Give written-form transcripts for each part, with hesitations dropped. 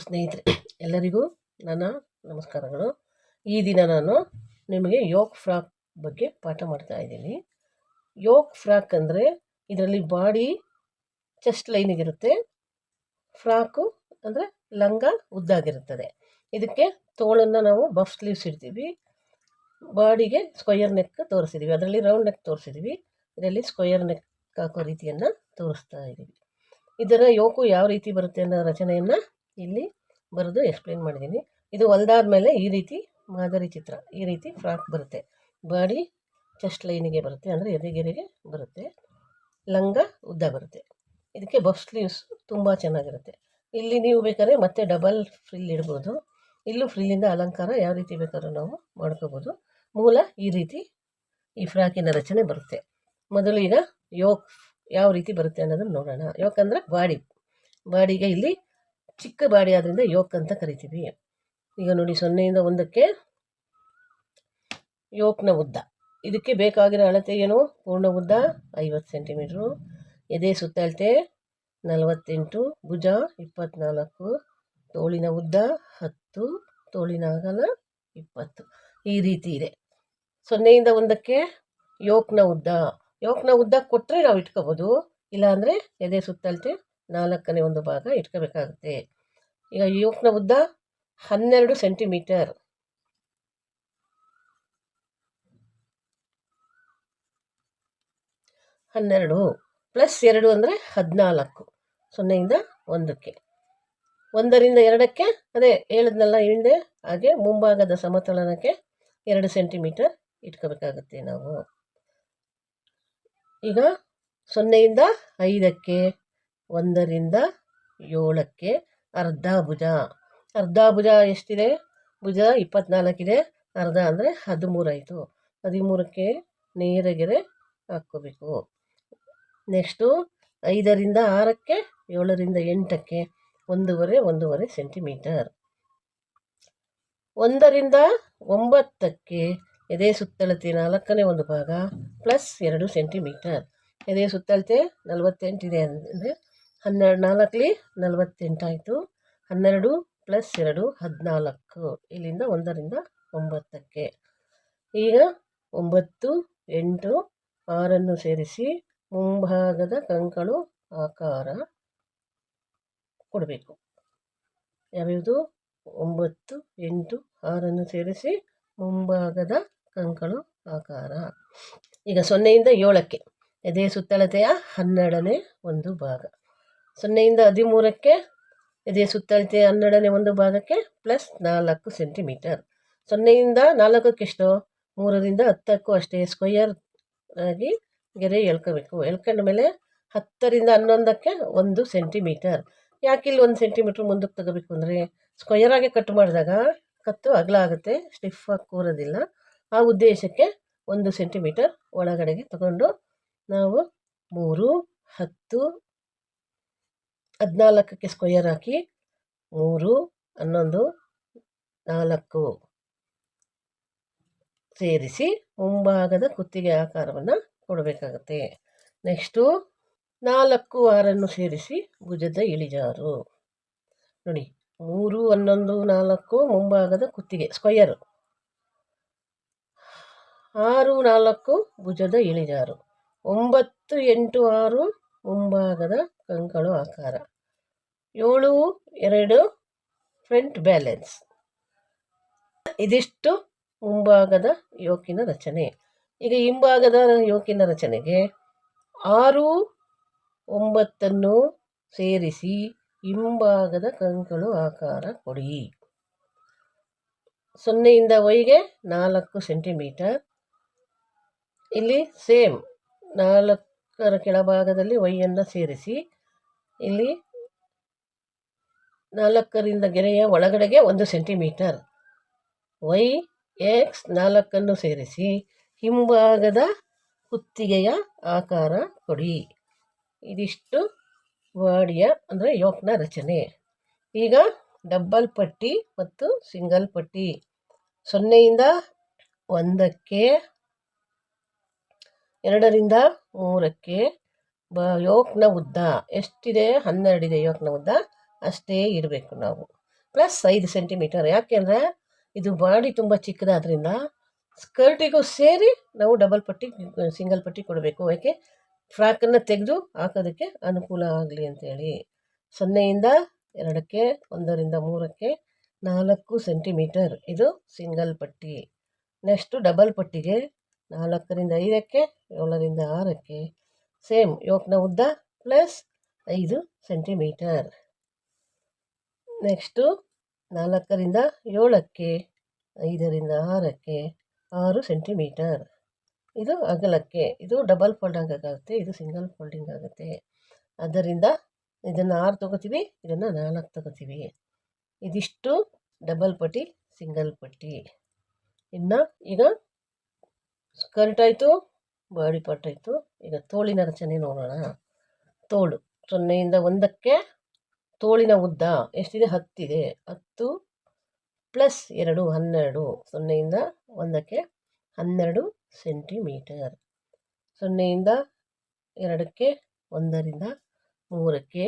ಸ್ನೇಹಿತರೆ, ಎಲ್ಲರಿಗೂ ನನ್ನ ನಮಸ್ಕಾರಗಳು. ಈ ದಿನ ನಾನು ನಿಮಗೆ ಯೋಕ್ ಫ್ರಾಕ್ ಬಗ್ಗೆ ಪಾಠ ಮಾಡ್ತಾ ಇದ್ದೀನಿ. ಯೋಕ್ ಫ್ರಾಕ್ ಅಂದರೆ ಇದರಲ್ಲಿ ಬಾಡಿ ಚೆಸ್ಟ್ ಲೈನಿಗಿರುತ್ತೆ, ಫ್ರಾಕು ಅಂದರೆ ಲಂಗ ಉದ್ದಾಗಿರುತ್ತದೆ. ಇದಕ್ಕೆ ತೋಳನ್ನು ನಾವು ಬಫ್ ಸ್ಲೀವ್ಸ್ ಇಡ್ತೀವಿ, ಬಾಡಿಗೆ ಸ್ಕ್ವಯರ್ ನೆಕ್ ತೋರಿಸಿದ್ದೀವಿ, ಅದರಲ್ಲಿ ರೌಂಡ್ ನೆಕ್ ತೋರಿಸಿದ್ದೀವಿ, ಇದರಲ್ಲಿ ಸ್ಕ್ವಯರ್ ನೆಕ್ ಹಾಕೋ ರೀತಿಯನ್ನು ತೋರಿಸ್ತಾ ಇದ್ದೀವಿ. ಇದರ ಯೋಕು ಯಾವ ರೀತಿ ಬರುತ್ತೆ ಅನ್ನೋ ರಚನೆಯನ್ನು ಇಲ್ಲಿ ಬರೆದು ಎಕ್ಸ್ಪ್ಲೇನ್ ಮಾಡಿದ್ದೀನಿ. ಇದು ಹೊಲ್ದಾದ ಮೇಲೆ ಈ ರೀತಿ ಮಾದರಿ ಚಿತ್ರ, ಈ ರೀತಿ ಫ್ರಾಕ್ ಬರುತ್ತೆ. ಬಾಡಿ ಚೆಸ್ಟ್ ಲೈನಿಗೆ ಬರುತ್ತೆ, ಅಂದರೆ ಎದೆಗೆರೆಗೆ ಬರುತ್ತೆ, ಲಂಗ ಉದ್ದ ಬರುತ್ತೆ. ಇದಕ್ಕೆ ಬಫ್ ಸ್ಲೀವ್ಸ್ ತುಂಬ ಚೆನ್ನಾಗಿರುತ್ತೆ. ಇಲ್ಲಿ ನೀವು ಬೇಕಾದ್ರೆ ಮತ್ತೆ ಡಬಲ್ ಫ್ರಿಲ್ ಇಡ್ಬೋದು. ಇಲ್ಲೂ ಫ್ರಿಲ್ಲಿಂದ ಅಲಂಕಾರ ಯಾವ ರೀತಿ ಬೇಕಾದ್ರೂ ನಾವು ಮಾಡ್ಕೋಬೋದು. ಮೂಲ ಈ ರೀತಿ ಈ ಫ್ರಾಕಿನ ರಚನೆ ಬರುತ್ತೆ. ಮೊದಲು ಈಗ ಯೋಕ್ ಯಾವ ರೀತಿ ಬರುತ್ತೆ ಅನ್ನೋದನ್ನು ನೋಡೋಣ. ಯೋಕ್ ಅಂದರೆ ಬಾಡಿಗೆ ಇಲ್ಲಿ ಚಿಕ್ಕ ಬಾಡಿ ಆದ್ದರಿಂದ ಯೋಕ್ ಅಂತ ಕರಿತೀವಿ. ಈಗ ನೋಡಿ, 0ಯಿಂದ 1ಕ್ಕೆ ಯೋಕ್ನ ಉದ್ದ. ಇದಕ್ಕೆ ಬೇಕಾಗಿರೋ ಅಳತೆ ಏನು? ಪೂರ್ಣ ಉದ್ದ 50 ಸೆಂಟಿಮೀಟ್ರು, ಎದೆ ಸುತ್ತಳತೆ 48, ಭುಜ 24, ತೋಳಿನ ಉದ್ದ 10, ತೋಳಿನ ಅಗಲ 20. ಈ ರೀತಿ ಇದೆ. 0ಯಿಂದ 1ಕ್ಕೆ ಯೋಕ್ನ ಉದ್ದ ಕೊಟ್ಟರೆ ನಾವು ಇಟ್ಕೋಬೋದು, ಇಲ್ಲಾಂದರೆ ಎದೆ ಸುತ್ತಳತೆ 4ನೇ 1 ಭಾಗ ಇಟ್ಕೋಬೇಕಾಗುತ್ತೆ. ಈಗ ಯೋಕ್ನ ಉದ್ದ 12 ಸೆಂಟಿಮೀಟರ್. 12 ಪ್ಲಸ್ 2 ಅಂದರೆ 14. 0ಯಿಂದ 1ಕ್ಕೆ, 1ರಿಂದ 2ಕ್ಕೆ ಅದೇ ಹೇಳಿದ್ನಲ್ಲ ಹಿಂದೆ, ಹಾಗೆ ಮುಂಭಾಗದ ಸಮತೋಲನಕ್ಕೆ 2 ಸೆಂಟಿಮೀಟರ್ ಇಟ್ಕೋಬೇಕಾಗುತ್ತೆ ನಾವು. ಈಗ 0ಯಿಂದ 5ಕ್ಕೆ, 1ರಿಂದ 7ಕ್ಕೆ ಅರ್ಧ ಭುಜ ಎಷ್ಟಿದೆ? ಭುಜ 24 ಇದೆ, ಅರ್ಧ ಅಂದರೆ 13 ಆಯಿತು. 13ಕ್ಕೆ ನೇರಗೆರೆ ಹಾಕ್ಕೋಬೇಕು. Next 5ರಿಂದ 6ಕ್ಕೆ, 7ರಿಂದ 8ಕ್ಕೆ 1.5 centimetre. 1ರಿಂದ 9ಕ್ಕೆ ಎದೆ ಸುತ್ತಳತೆ 4ನೇ 1 ಭಾಗ ಪ್ಲಸ್ 2 ಸೆಂಟಿಮೀಟರ್. ಎದೆ ಸುತ್ತಳತೆ 48 ಇದೆ ಅಂದರೆ 12 4 48 ಆಯಿತು. 12 ಪ್ಲಸ್ 2 14. ಇಲ್ಲಿಂದ 1ರಿಂದ 9ಕ್ಕೆ. ಈಗ 9, 8, 6 ಸೇರಿಸಿ ಮುಂಭಾಗದ ಕಂಕಳು ಆಕಾರ ಕೊಡಬೇಕು. ಯಾವ್ಯಾವುದು? 9, 8, 6 ಸೇರಿಸಿ ಮುಂಭಾಗದ ಕಂಕಳು ಆಕಾರ. ಈಗ 0ಯಿಂದ 7ಕ್ಕೆ ಎದೆ ಸುತ್ತಳತೆಯ 12ನೇ 1 ಭಾಗ. 0ಯಿಂದ 13ಕ್ಕೆ ಎದೆ ಸುತ್ತಳತೆ 12ನೇ 1 ಭಾಗಕ್ಕೆ ಪ್ಲಸ್ 4 ಸೆಂಟಿಮೀಟರ್. 0ಯಿಂದ 4ಕ್ಕೆ ಎಷ್ಟು? 3ರಿಂದ 10ಕ್ಕೂ ಅಷ್ಟೇ ಸ್ಕ್ವಯರ್ ಆಗಿ ಗೆರೆ ಎಳ್ಕೋಬೇಕು. ಎಳ್ಕೊಂಡ ಮೇಲೆ 10ರಿಂದ 11ಕ್ಕೆ 1 ಸೆಂಟಿಮೀಟರ್. ಯಾಕಿಲ್ಲಿ 1 ಸೆಂಟಿಮೀಟ್ರ್ ಮುಂದಕ್ಕೆ ತಗೋಬೇಕು ಅಂದರೆ, ಸ್ಕ್ವಯರ್ ಆಗಿ ಕಟ್ ಮಾಡಿದಾಗ ಕತ್ತು ಅಗಲ ಆಗುತ್ತೆ, ಸ್ಟಿಫಾಗಿ ಕೂರೋದಿಲ್ಲ. ಆ ಉದ್ದೇಶಕ್ಕೆ 1 ಸೆಂಟಿಮೀಟರ್ ಒಳಗಡೆಗೆ ತಗೊಂಡು ನಾವು 3, 10, 14ಕ್ಕೆ ಸ್ಕ್ವಯರ್ ಹಾಕಿ 3, 11, 4 ಸೇರಿಸಿ ಮುಂಭಾಗದ ಕುತ್ತಿಗೆ ಆಕಾರವನ್ನು ಕೊಡಬೇಕಾಗತ್ತೆ. ನೆಕ್ಸ್ಟು 4, 6 ಸೇರಿಸಿ ಭುಜದ ಇಳಿಜಾರು. ನೋಡಿ, 3, 11, 4 ಮುಂಭಾಗದ ಕುತ್ತಿಗೆ ಸ್ಕ್ವಯರು, 6, 4 ಭುಜದ ಇಳಿಜಾರು, 9, 8, 6 ಮುಂಭಾಗದ ಕಂಕಳು ಆಕಾರ, 7, 2 ಫ್ರಂಟ್ ಬ್ಯಾಲೆನ್ಸ್. ಇದಿಷ್ಟು ಮುಂಭಾಗದ ಯೋಕಿನ ರಚನೆ. ಈಗ ಹಿಂಭಾಗದ ಯೋಕಿನ ರಚನೆಗೆ 6, 9 ಸೇರಿಸಿ ಹಿಂಭಾಗದ ಕಂಕಳು ಆಕಾರ ಕೊಡಿ. 0ಯಿಂದ y-ಗೆ 4 ಸೆಂಟಿಮೀಟರ್. ಇಲ್ಲಿ ಸೇಮ್ 4ರ ಕೆಳಭಾಗದಲ್ಲಿ y-ಯನ್ನು ಸೇರಿಸಿ ಇಲ್ಲಿ 4ರಿಂದ ಗೆರೆಯ ಒಳಗಡೆಗೆ 1 ಸೆಂಟಿಮೀಟರ್. y, x 4 ಸೇರಿಸಿ ಹಿಂಭಾಗದ ಕುತ್ತಿಗೆಯ ಆಕಾರ ಕೊಡಿ. ಇದಿಷ್ಟು ಬಾಡಿಯ ಅಂದರೆ ಯೋಕ್ನ ರಚನೆ. ಈಗ ಡಬ್ಬಲ್ ಪಟ್ಟಿ ಮತ್ತು ಸಿಂಗಲ್ ಪಟ್ಟಿ. 0ಯಿಂದ 1ಕ್ಕೆ, 2ರಿಂದ 3ಕ್ಕೆ ಯೋಕ್ನ ಉದ್ದ ಎಷ್ಟಿದೆ? 12 ಇದೆ ಯೋಕ್ನ ಉದ್ದ, ಅಷ್ಟೇ ಇಡಬೇಕು ನಾವು. +5 ಸೆಂಟಿಮೀಟರ್. ಯಾಕೆಂದರೆ ಇದು ಬಾಡಿ ತುಂಬ ಚಿಕ್ಕದಾದ್ರಿಂದ ಸ್ಕರ್ಟಿಗೂ ಸೇರಿ ನಾವು ಡಬಲ್ ಪಟ್ಟಿ ಸಿಂಗಲ್ ಪಟ್ಟಿ ಕೊಡಬೇಕು. ಯಾಕೆ ಫ್ರಾಕನ್ನು ತೆಗೆದು ಹಾಕೋದಕ್ಕೆ ಅನುಕೂಲ ಆಗಲಿ ಅಂತೇಳಿ. 0ಯಿಂದ 2ಕ್ಕೆ, 1ರಿಂದ 3ಕ್ಕೆ 4 ಸೆಂಟಿಮೀಟರ್ ಇದು ಸಿಂಗಲ್ ಪಟ್ಟಿ. ನೆಕ್ಸ್ಟು ಡಬಲ್ ಪಟ್ಟಿಗೆ 4ರಿಂದ 5ಕ್ಕೆ, 7ರಿಂದ 6ಕ್ಕೆ ಸೇಮ್ ಯೋಕ್ನ ಉದ್ದ +5 ಸೆಂಟಿಮೀಟರ್. ನೆಕ್ಸ್ಟು 4ರಿಂದ 7ಕ್ಕೆ, 5ರಿಂದ 6ಕ್ಕೆ 6 ಸೆಂಟಿಮೀಟರ್. ಇದು ಅಗಲಕ್ಕೆ. ಇದು ಡಬಲ್ ಫೋಲ್ಡಿಂಗ್ ಆಗುತ್ತೆ, ಇದು ಸಿಂಗಲ್ ಫೋಲ್ಡಿಂಗ್ ಆಗುತ್ತೆ. ಆದ್ದರಿಂದ ಇದನ್ನು 6 ತೊಗೋತೀವಿ, ಇದನ್ನು 4 ತೊಗೋತೀವಿ. ಇದಿಷ್ಟು ಡಬಲ್ ಪಟ್ಟಿ ಸಿಂಗಲ್ ಪಟ್ಟಿ. ಇನ್ನು ಈಗ ಸ್ಕರ್ಟ್ ಆಯಿತು, ಬಾಡಿ ಪಾರ್ಟ್ ಆಯಿತು. ಈಗ ತೋಳಿನ ರಚನೆ ನೋಡೋಣ. ತೋಳು 0ಯಿಂದ 1ಕ್ಕೆ ತೋಳಿನ ಉದ್ದ ಎಷ್ಟಿದೆ? 10 ಇದೆ. 10 + 2 12. 0ಯಿಂದ 1ಕ್ಕೆ 12 ಸೆಂಟಿಮೀಟರ್. 0ಯಿಂದ 2ಕ್ಕೆ, 1ರಿಂದ 3ಕ್ಕೆ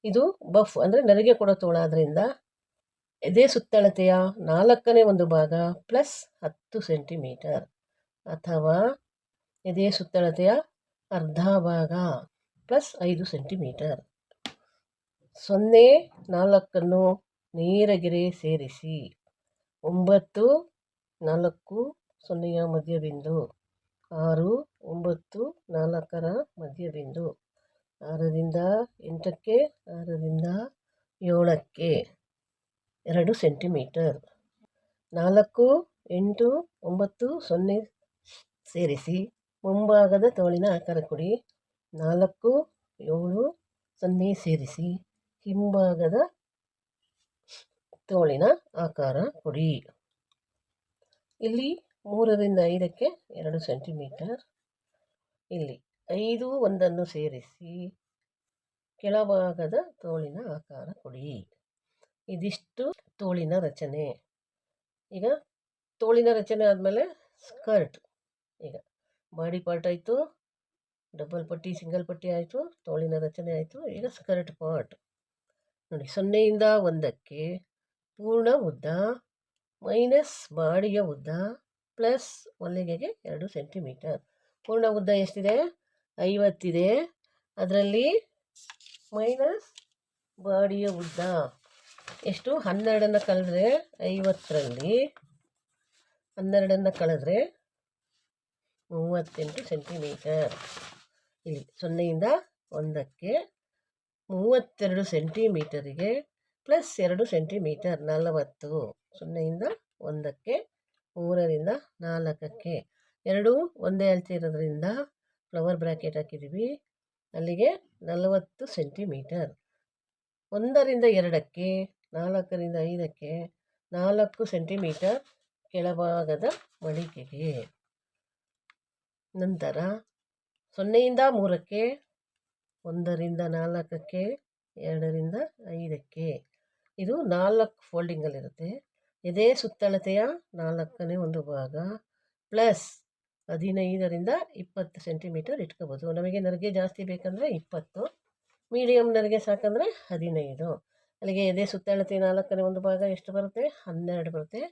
ಇದು ಬಫ್ ಅಂದರೆ ನರಿಗೆ ಕೊಡೋ ತೋಳಾದ್ರಿಂದ ಎದೆ ಸುತ್ತಳತೆಯ 4ನೇ ಒಂದು ಭಾಗ +10 ಸೆಂಟಿಮೀಟರ್, ಅಥವಾ ಎದೆ ಸುತ್ತಳತೆಯ ಅರ್ಧ ಭಾಗ +5 ಸೆಂಟಿಮೀಟರ್. 0 4ನ್ನು ನೇರಗೆರೆ ಸೇರಿಸಿ 9 4 0ಯ ಮಧ್ಯಬಿಂದು, 6 9 4ರ ಮಧ್ಯಬಿಂದು, 6ರಿಂದ 8ಕ್ಕೆ, 6ರಿಂದ 7ಕ್ಕೆ 2 ಸೆಂಟಿಮೀಟರ್. 4 8 9 0 ಸೇರಿಸಿ ಮುಂಭಾಗದ ತೋಳಿನ ಆಕಾರ ಕೊಡಿ. 4 7 0 ಸೇರಿಸಿ ಹಿಂಭಾಗದ ತೋಳಿನ ಆಕಾರ ಕೊಡಿ. ಇಲ್ಲಿ 3ರಿಂದ 5ಕ್ಕೆ 2 ಸೆಂಟಿಮೀಟರ್. ಇಲ್ಲಿ 5 1ನ್ನು ಸೇರಿಸಿ ಕೆಳಭಾಗದ ತೋಳಿನ ಆಕಾರ ಕೊಡಿ. ಇದಿಷ್ಟು ತೋಳಿನ ರಚನೆ. ಈಗ ತೋಳಿನ ರಚನೆ ಆದಮೇಲೆ ಸ್ಕರ್ಟ್. ಈಗ ಬಾಡಿ ಪಾರ್ಟ್ ಆಯಿತು, ಡಬಲ್ ಪಟ್ಟಿ ಸಿಂಗಲ್ ಪಟ್ಟಿ ಆಯಿತು, ತೋಳಿನ ರಚನೆ ಆಯಿತು. ಈಗ ಸ್ಕರ್ಟ್ ಪಾರ್ಟ್ ನೋಡಿ. 0ಯಿಂದ 1ಕ್ಕೆ ಪೂರ್ಣ ಉದ್ದ ಮೈನಸ್ ಬಾಡಿಯ ಉದ್ದ ಪ್ಲಸ್ ಹೊಲಿಗೆಗೆ 2 ಸೆಂಟಿಮೀಟರ್. ಪೂರ್ಣ ಉದ್ದ ಎಷ್ಟಿದೆ? 50 ಇದೆ. ಅದರಲ್ಲಿ ಮೈನಸ್ ಬಾಡಿಯ ಉದ್ದ ಎಷ್ಟು? 12ನ್ನು ಕಳೆದ್ರೆ 50ರಲ್ಲಿ 12ನ್ನು ಕಳೆದ್ರೆ 38 ಸೆಂಟಿಮೀಟರ್. ಇಲ್ಲಿ 0ಯಿಂದ 1ಕ್ಕೆ 32 ಸೆಂಟಿಮೀಟರಿಗೆ +2 ಸೆಂಟಿಮೀಟರ್ 40. 0ಯಿಂದ 1ಕ್ಕೆ 3ರಿಂದ 4ಕ್ಕೆ 2 ಒಂದೇ ಅಳತೆ ಇರೋದ್ರಿಂದ ಫ್ಲವರ್ ಬ್ರ್ಯಾಕೆಟ್ ಹಾಕಿದ್ದೀವಿ. ಅಲ್ಲಿಗೆ 40 ಸೆಂಟಿಮೀಟರ್. 1ರಿಂದ 2ಕ್ಕೆ, 4ರಿಂದ 5ಕ್ಕೆ 4 ಸೆಂಟಿಮೀಟರ್ ಕೆಳಭಾಗದ ಮಡಿಕೆಗೆ. ನಂತರ 0ಯಿಂದ 3ಕ್ಕೆ, 1ರಿಂದ 4ಕ್ಕೆ, 2ರಿಂದ 5ಕ್ಕೆ ಇದು 4 ಫೋಲ್ಡಿಂಗಲ್ಲಿರುತ್ತೆ. ಎದೆ ಸುತ್ತಳತೆಯ 4ನೇ ಒಂದು ಭಾಗ ಪ್ಲಸ್ 15ರಿಂದ 20 ಸೆಂಟಿಮೀಟರ್ ಇಟ್ಕೋಬೋದು. ನಮಗೆ ನರಿಗೆ ಜಾಸ್ತಿ ಬೇಕಂದರೆ 20, ಮೀಡಿಯಮ್ ನರಿಗೆ ಸಾಕಂದರೆ 15. ಅಲ್ಲಿಗೆ ಎದೆ ಸುತ್ತಳತೆ 4ನೇ ಒಂದು ಭಾಗ ಎಷ್ಟು ಬರುತ್ತೆ? 12 ಬರುತ್ತೆ.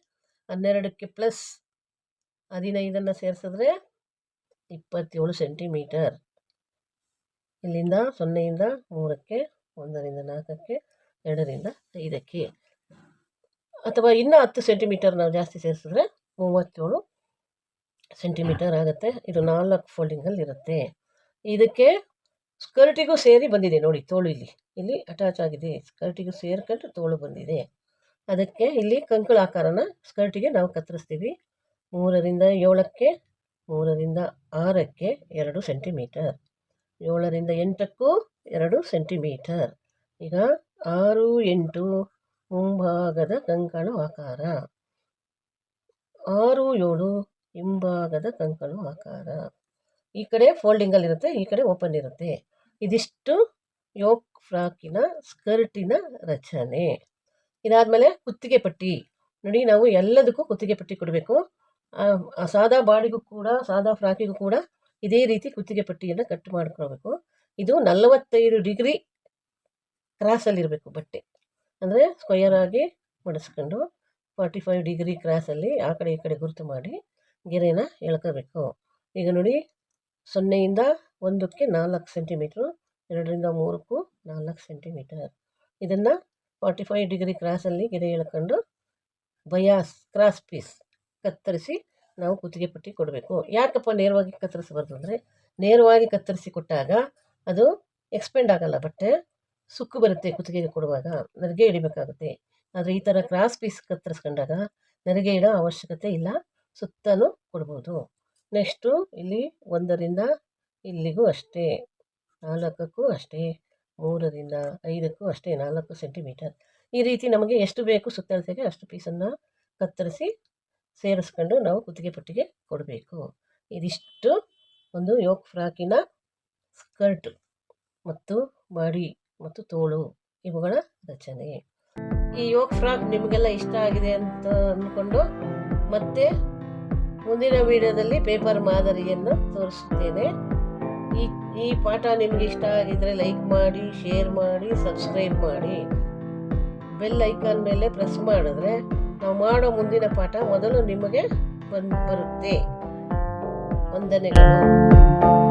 12ಕ್ಕೆ ಪ್ಲಸ್ 15ನ್ನು ಸೇರಿಸಿದ್ರೆ 27 ಸೆಂಟಿಮೀಟರ್. ಇಲ್ಲಿಂದ 0ಯಿಂದ 3ಕ್ಕೆ, 1ರಿಂದ 4ಕ್ಕೆ, 2ರಿಂದ 5ಕ್ಕೆ, ಅಥವಾ ಇನ್ನೂ 10 ಸೆಂಟಿಮೀಟರ್ ನಾವು ಜಾಸ್ತಿ ಸೇರಿಸಿದ್ರೆ 37 ಸೆಂಟಿಮೀಟರ್ ಆಗುತ್ತೆ. ಇದು 4 ಫೋಲ್ಡಿಂಗಲ್ಲಿರುತ್ತೆ. ಇದಕ್ಕೆ ಸ್ಕರ್ಟಿಗೂ ಸೇರಿ ಬಂದಿದೆ ನೋಡಿ ತೋಳು. ಇಲ್ಲಿ ಅಟ್ಯಾಚ್ ಆಗಿದೆ. ಸ್ಕರ್ಟಿಗೂ ಸೇರ್ಕೊಂಡು ತೋಳು ಬಂದಿದೆ. ಅದಕ್ಕೆ ಇಲ್ಲಿ ಕಂಕಳ ಆಕಾರನ ಸ್ಕರ್ಟಿಗೆ ನಾವು ಕತ್ತರಿಸ್ತೀವಿ. 3ರಿಂದ 7ಕ್ಕೆ, 3ರಿಂದ 6ಕ್ಕೆ 2 ಸೆಂಟಿಮೀಟರ್, 7ರಿಂದ 8ಕ್ಕೂ 2 ಸೆಂಟಿಮೀಟರ್. ಈಗ 6 8 ಮುಂಭಾಗದ ಕಂಕಳು ಆಕಾರ, 6 7 ಹಿಂಭಾಗದ ಕಂಕಳು ಆಕಾರ. ಈ ಕಡೆ ಫೋಲ್ಡಿಂಗಲ್ಲಿರುತ್ತೆ, ಈ ಕಡೆ ಓಪನ್ ಇರುತ್ತೆ. ಇದಿಷ್ಟು ಯೋಕ್ ಫ್ರಾಕಿನ ಸ್ಕರ್ಟಿನ ರಚನೆ. ಇದಾದಮೇಲೆ ಕುತ್ತಿಗೆ ಪಟ್ಟಿ ನೋಡಿ. ನಾವು ಎಲ್ಲದಕ್ಕೂ ಕುತ್ತಿಗೆ ಪಟ್ಟಿ ಕೊಡಬೇಕು. ಸಾದಾ ಬಾಡಿಗೂ ಕೂಡ, ಸಾದಾ ಫ್ರಾಕಿಗೂ ಕೂಡ ಇದೇ ರೀತಿ ಕುತ್ತಿಗೆ ಪಟ್ಟಿಯನ್ನು ಕಟ್ ಮಾಡ್ಕೊಳ್ಬೇಕು. ಇದು 45 ಡಿಗ್ರಿ ಕ್ರಾಸಲ್ಲಿರಬೇಕು ಬಟ್ಟೆ. ಅಂದರೆ ಸ್ಕ್ವಯರ್ ಆಗಿ ಮಡಿಸ್ಕೊಂಡು 45 ಡಿಗ್ರಿ ಕ್ರಾಸಲ್ಲಿ ಆ ಕಡೆ ಈ ಕಡೆ ಗುರುತು ಮಾಡಿ ಗೆರೆನ ಎಳ್ಕೋಬೇಕು. ಈಗ ನೋಡಿ 0ಯಿಂದ 1ಕ್ಕೆ 4 ಸೆಂಟಿಮೀಟ್ರು, 2ರಿಂದ 3ಕ್ಕೂ 4 ಸೆಂಟಿಮೀಟರ್. ಇದನ್ನು 45 ಡಿಗ್ರಿ ಕ್ರಾಸಲ್ಲಿ ಗೆರೆ ಎಳ್ಕೊಂಡು ಬಯಾಸ್ ಕ್ರಾಸ್ ಪೀಸ್ ಕತ್ತರಿಸಿ ನಾವು ಕುತ್ತಿಗೆ ಪಟ್ಟಿ ಕೊಡಬೇಕು. ಯಾಕಪ್ಪ ನೇರವಾಗಿ ಕತ್ತರಿಸಬಾರ್ದು ಅಂದರೆ, ನೇರವಾಗಿ ಕತ್ತರಿಸಿ ಕೊಟ್ಟಾಗ ಅದು ಎಕ್ಸ್ಪೆಂಡ್ ಆಗಲ್ಲ, ಬಟ್ಟೆ ಸುಕ್ಕು ಬರುತ್ತೆ. ಕುತ್ತಿಗೆಗೆ ಕೊಡುವಾಗ ನೆರಿಗೆ ಹಿಡಿಬೇಕಾಗುತ್ತೆ. ಆದರೆ ಈ ಥರ ಕ್ರಾಸ್ ಪೀಸ್ ಕತ್ತರಿಸ್ಕೊಂಡಾಗ ನೆರಿಗೆ ಇಡೋ ಅವಶ್ಯಕತೆ ಇಲ್ಲ, ಸುತ್ತಲೂ ಕೊಡ್ಬೋದು. ನೆಕ್ಸ್ಟು ಇಲ್ಲಿ 1ರಿಂದ ಇಲ್ಲಿಗೂ ಅಷ್ಟೇ, 4ಕ್ಕೂ ಅಷ್ಟೇ, 3ರಿಂದ 5ಕ್ಕೂ ಅಷ್ಟೇ 4 ಸೆಂಟಿಮೀಟರ್. ಈ ರೀತಿ ನಮಗೆ ಎಷ್ಟು ಬೇಕು ಸುತ್ತಳತೆಗೆ ಅಷ್ಟು ಪೀಸನ್ನು ಕತ್ತರಿಸಿ ಸೇರಿಸ್ಕೊಂಡು ನಾವು ಕುತ್ತಿಗೆ ಪಟ್ಟಿಗೆ ಕೊಡಬೇಕು. ಇದಿಷ್ಟು ಒಂದು ಯೋಕ್ ಫ್ರಾಕಿನ ಸ್ಕರ್ಟ್ ಮತ್ತು ಬಾಡಿ ಮತ್ತು ತೋಳು ಇವುಗಳ ರಚನೆ. ಈ ಯೋಕ್ ಫ್ರಾಕ್ ನಿಮಗೆಲ್ಲ ಇಷ್ಟ ಆಗಿದೆ ಅಂತ ಅಂದ್ಕೊಂಡು ಮತ್ತೆ ಮುಂದಿನ ವಿಡಿಯೋದಲ್ಲಿ ಪೇಪರ್ ಮಾದರಿಯನ್ನು ತೋರಿಸುತ್ತೇನೆ. ಈ ಪಾಠ ನಿಮಗೆ ಇಷ್ಟ ಆಗಿದ್ದರೆ ಲೈಕ್ ಮಾಡಿ, ಶೇರ್ ಮಾಡಿ, ಸಬ್ಸ್ಕ್ರೈಬ್ ಮಾಡಿ. ಬೆಲ್ ಐಕಾನ್ ಮೇಲೆ ಪ್ರೆಸ್ ಮಾಡಿದ್ರೆ ನಾವು ಮಾಡೋ ಮುಂದಿನ ಪಾಠ ಮೊದಲು ನಿಮಗೆ ಬರುತ್ತೆ. ವಂದನೆಗಳು.